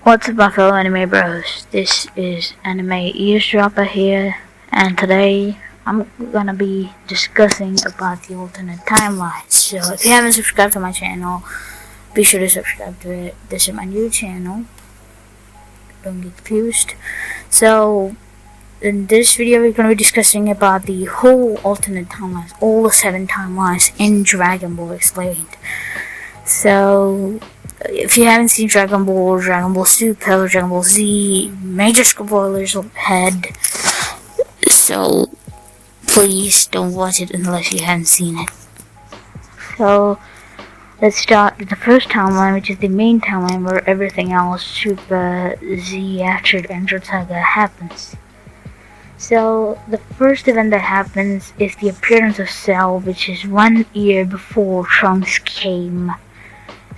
What's up, my fellow anime bros? This is Anime Eavesdropper here, and today I'm gonna be discussing about the alternate timelines. So if you haven't subscribed to my channel, be sure to subscribe to it. This is my new channel. Don't get confused. So in this video, we're gonna be discussing about the whole alternate timelines, all the 7 timelines in Dragon Ball explained. So if you haven't seen Dragon Ball Super, Dragon Ball Z, major spoilers ahead. So please don't watch it unless you haven't seen it. So let's start with the first timeline, which is the main timeline where everything else Super Z after the Android Saga happens. So the first event that happens is the appearance of Cell, which is 1 year before Trunks came.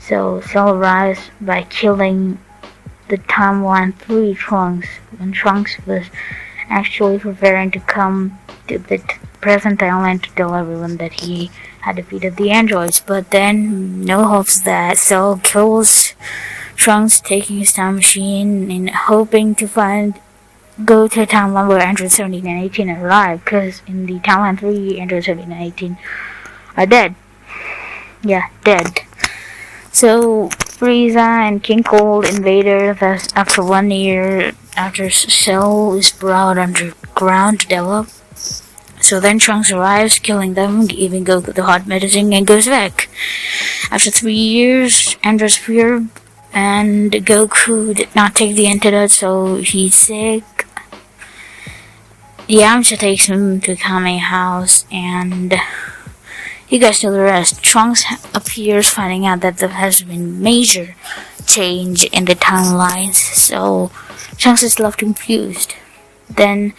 So Cell arrives by killing the timeline 3 Trunks when Trunks was actually preparing to come to the present timeline to tell everyone that he had defeated the androids. But then, no hope of that, Cell kills Trunks, taking his time machine and hoping to go to a timeline where Android 17 and 18 arrive, because in the timeline 3, Android 17 and 18 are dead. Yeah, dead. So Frieza and King Cold invade Earth after 1 year after Cell is brought underground to develop. So then Trunks arrives, killing them, giving Goku the hot medicine, and goes back. After 3 years, Androids appear, and Goku did not take the antidote, so he's sick. Yamcha takes him to Kame House, and you guys know the rest. Trunks appears, finding out that there has been major change in the timelines, so Trunks is left confused. Then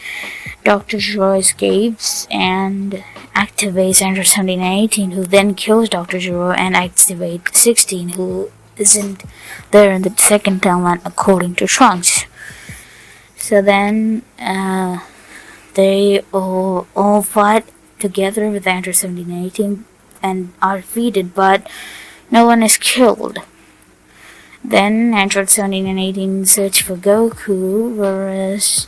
Dr. Zero escapes and activates Android 17 and 18, who then kills Dr. Zero and activates 16, who isn't there in the second timeline according to Trunks. So then they all fight together with Android 17 and 18 and are defeated, but no one is killed. Then Android 17 and 18 search for Goku, whereas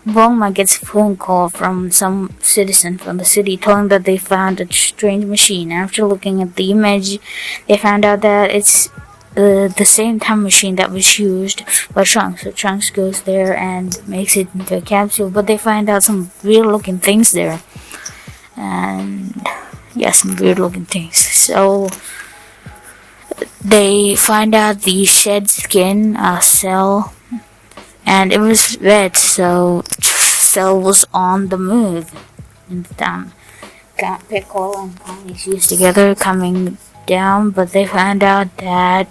Bulma gets a phone call from some citizen from the city telling that they found a strange machine. After looking at the image, they found out that it's the same time machine that was used by Trunks. So Trunks goes there and makes it into a capsule, but they find out some weird looking things there. And yeah, some weird looking things. So they find out the shed skin Cell, and it was red, so Cell was on the move in the time. Piccolo and Connie's used together coming down, but they found out that,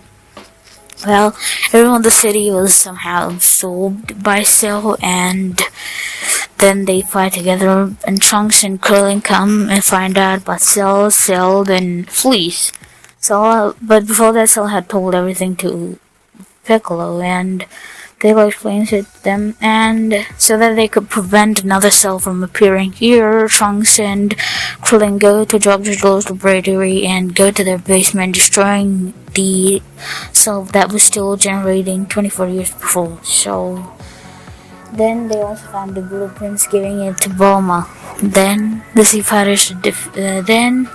well, everyone in the city was somehow absorbed by Cell, and then they fight together, and Trunks and Krillin come and find out about Cell then flees. But before that, Cell had told everything to Piccolo, and Piccolo explains it to them, and so that they could prevent another Cell from appearing here, Trunks and Krillin go to Dr. Zero's laboratory and go to their basement, destroying the Cell that was still generating 24 years before. So then they also found the blueprints, giving it to Bulma. Then the Z Fighters then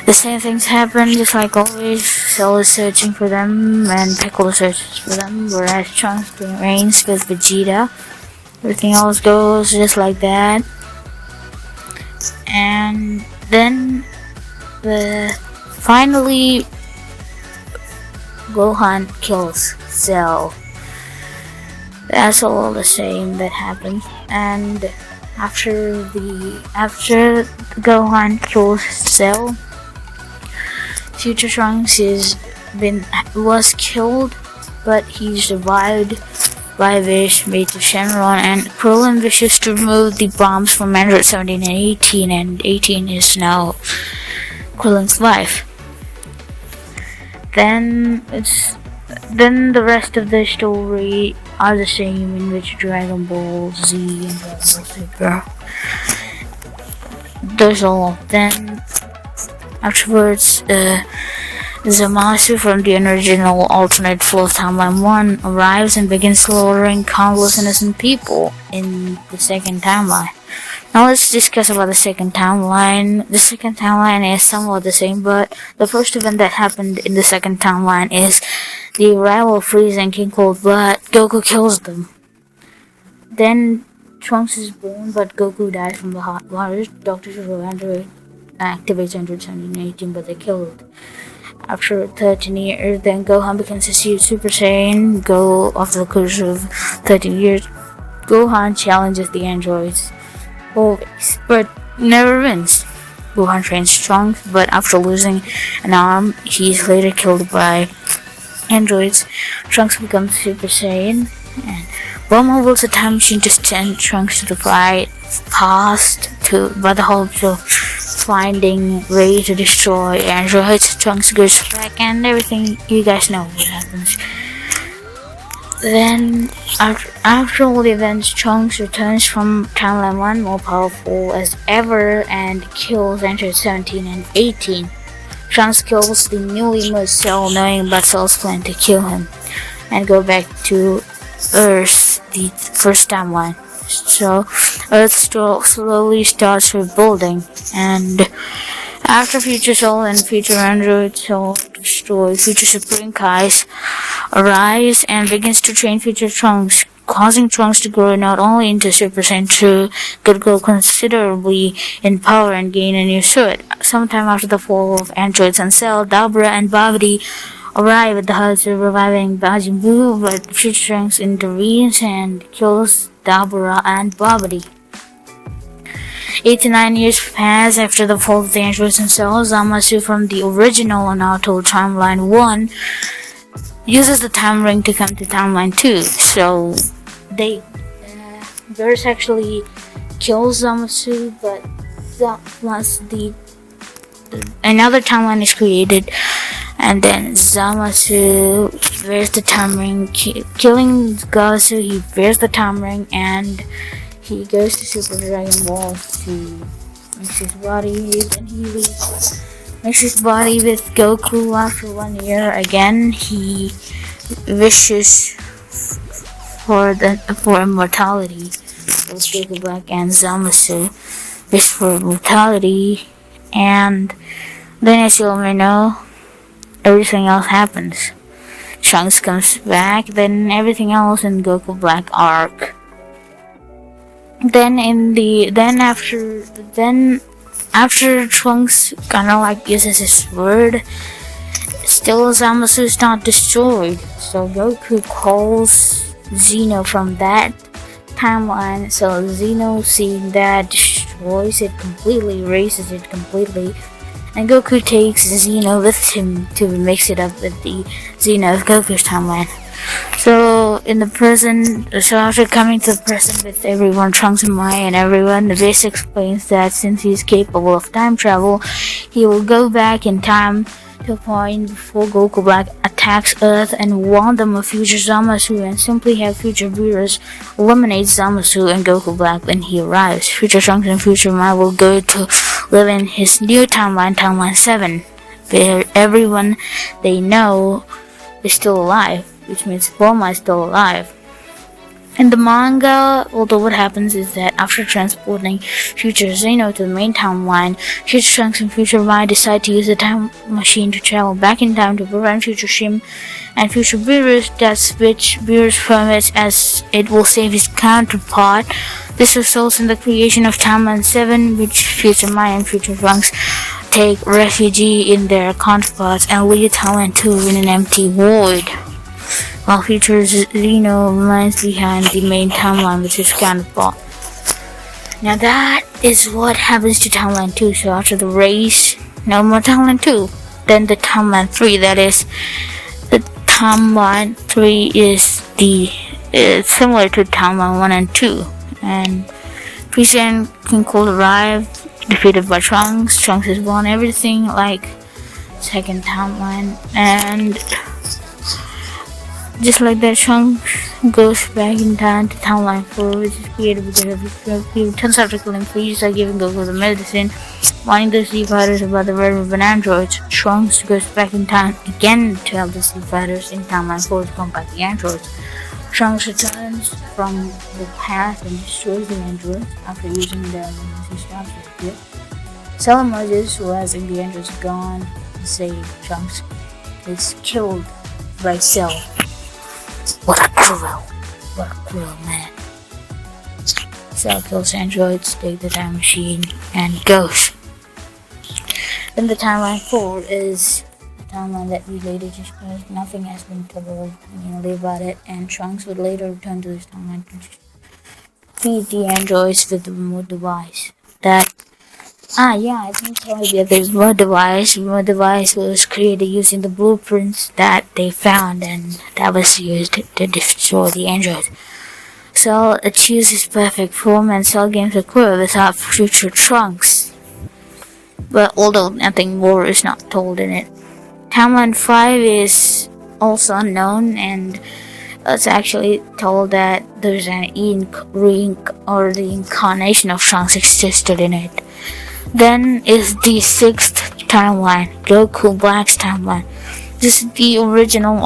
the same things happen, just like always. Cell is searching for them, and Piccolo searches for them, whereas Trunks reigns with Vegeta. Everything else goes just like that. And then finally Gohan kills Cell. That's all the same that happens. And after Gohan kills Cell, Future Trunks was killed, but he survived by a wish made to Shenron, and Krillin wishes to remove the bombs from Android 17 and 18 is now Krillin's wife. Then the rest of the story are the same, in which Dragon Ball Z and Dragon Ball Super. Those all. Then afterwards, Zamasu from the original alternate flow of Timeline 1 arrives and begins slaughtering countless innocent people in the second timeline. Now let's discuss about the second timeline. The second timeline is somewhat the same, but the first event that happened in the second timeline is the arrival of Frieza and King Cold Blood. Goku kills them. Then Trunks is born, but Goku dies from the hot waters. Dr. Zero Android activates Android 1718, but they killed. After 13 years, then Gohan becomes a Super Saiyan. Go after the course of 13 years, Gohan challenges the androids always, but never wins. Gohan trains Trunks, but after losing an arm, he is later killed by androids. Trunks becomes Super Saiyan, and Bulma builds a time machine to send Trunks to the past by the hopes of finding way to destroy androids. Trunks goes back and everything, you guys know what happens. Then, after all the events, Trunks returns from Timeline 1 more powerful as ever and kills androids 17 and 18. Trunks kills the newly merged Cell, knowing about Cell's plan to kill him and go back to Earth, the first timeline. So Earth slowly starts rebuilding, and after Future Soul and Future Android Soul destroy, Future Supreme Kais arrives and begins to train Future Trunks, causing Trunks to grow not only into Super Saiyan 2, but grow considerably in power and gain a new suit. Sometime after the fall of androids and Cell, Dabra and Babidi arrive at the hut reviving Majin Buu, but Future Trunks intervenes and kills Dabra and Babidi. 89 years pass after the fall of the androids and Cell. Zamasu from the original Naruto Timeline 1 uses the time ring to come to Timeline 2. So Beerus actually kills Zamasu, but once another timeline is created, and then Zamasu wears the time ring, killing Gasu. He wears the time ring and he goes to Super Dragon Ball to mix his body. Then he mixes his body with Goku. After 1 year, again he wishes for immortality. Both Goku Black and Zamasu wish for immortality, and then, as you all may know, everything else happens. Trunks comes back, then everything else in Goku Black arc. Then after Trunks kinda like uses his sword, still Zamasu is not destroyed. So Goku calls Xeno from that timeline. So Xeno, seeing that, destroys it completely, erases it completely. And Goku takes Xeno with him to mix it up with the Xeno of Goku's timeline. So in the present, after coming to the present with everyone, Trunks and Mai and everyone, the base explains that since he is capable of time travel, he will go back in time to a point before Goku Black attacks Earth and warn them of future Zamasu, and simply have future Beerus eliminate Zamasu and Goku Black when he arrives. Future Trunks and future Mai will go to live in his new timeline, Timeline 7, where everyone they know is still alive, which means Bulma is still alive. In the manga, although what happens is that after transporting future Xeno to the main timeline, future Trunks and future Mai decide to use the time machine to travel back in time to prevent future Shim and future Beerus, that's which Beerus permits, as it will save his counterpart. This results in the creation of Timeline 7, which future Mai and future Trunks take refuge in their counterparts and leave Timeline 2 in an empty void, while future Xeno remains behind the main timeline with his counterpart. Now that is what happens to Timeline 2. So after the race, no more Timeline 2. Then the Timeline 3, that is, the Timeline 3 is similar to Timeline 1 and 2. And Frieza and King Cold arrive, defeated by Trunks. Trunks is born, everything like second timeline, and just like that, Trunks goes back in time to timeline 4, which is created because of he turns out to Clint by giving Goku the medicine, warning the Sea Fighters about the red ribbon androids. Trunks goes back in time again to help the Sea Fighters in timeline 4 to combat the androids. Trunks returns from the past and destroys the androids after using the emergency stop switch. Cell emerges, realizing the androids are gone, to save Trunks is killed by Cell. What a cruel man. Cell kills androids, takes the time machine, and goes. Then the timeline 4 is the timeline that we later discussed. Nothing has been told immediately about it, and Trunks would later return to this timeline to feed the androids with the remote device. I didn't tell you that there's remote device. Remote device was created using the blueprints that they found, and that was used to destroy the androids. Cell achieves his perfect form, and Cell gains a quiver without future Trunks. But although nothing more is not told in it. Timeline 5 is also unknown, and it's actually told that there's an the incarnation of Trunks existed in it. Then is the 6th timeline, Goku Black's timeline. This is the original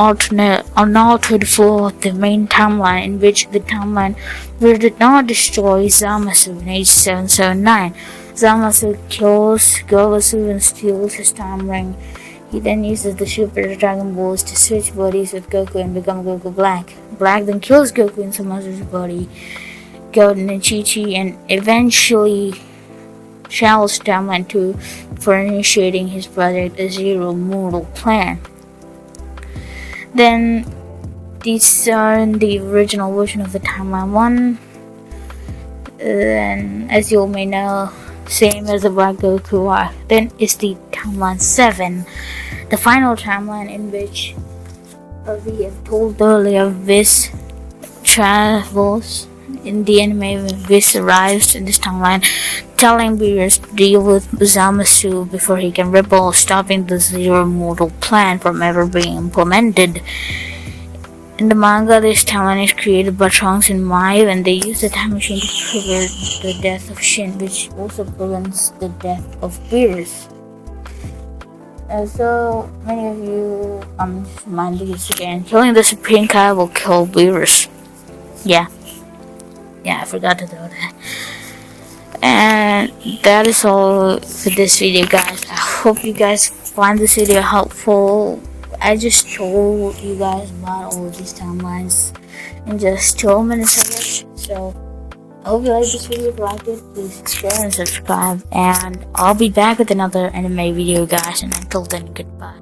unaltered for the main timeline, in which the timeline where did not destroy Zamasu in age 779. Zamasu kills Goku and steals his time ring. He then uses the Super Dragon Balls to switch bodies with Goku and become Goku Black. Black then kills Goku in Zamasu's body, Golden and Chi-Chi, and eventually Shell's timeline 2 for initiating his project a Zero Mortal Plan. Then these are in the original version of the timeline 1. Then, as you all may know, same as the Black Goku arc. Then is the timeline 7, the final timeline in which we have told earlier, Whis travels in the anime when Whis arrives in this timeline, telling Beerus to deal with Zamasu before he can rebel, stopping the Zero Mortal Plan from ever being implemented. In the manga, this timeline is created by Trunks and Mai, and they use the time machine to prevent the death of Shin, which also prevents the death of Beerus. So many of you, just reminding this again, killing the Supreme Kai will kill Beerus. Yeah, I forgot to do that. And that is all for this video, guys. I hope you guys find this video helpful. I just told you guys about all of these timelines in just 12 minutes of it. So I hope you like this video. If you liked it, please share and subscribe. And I'll be back with another anime video, guys. And until then, goodbye.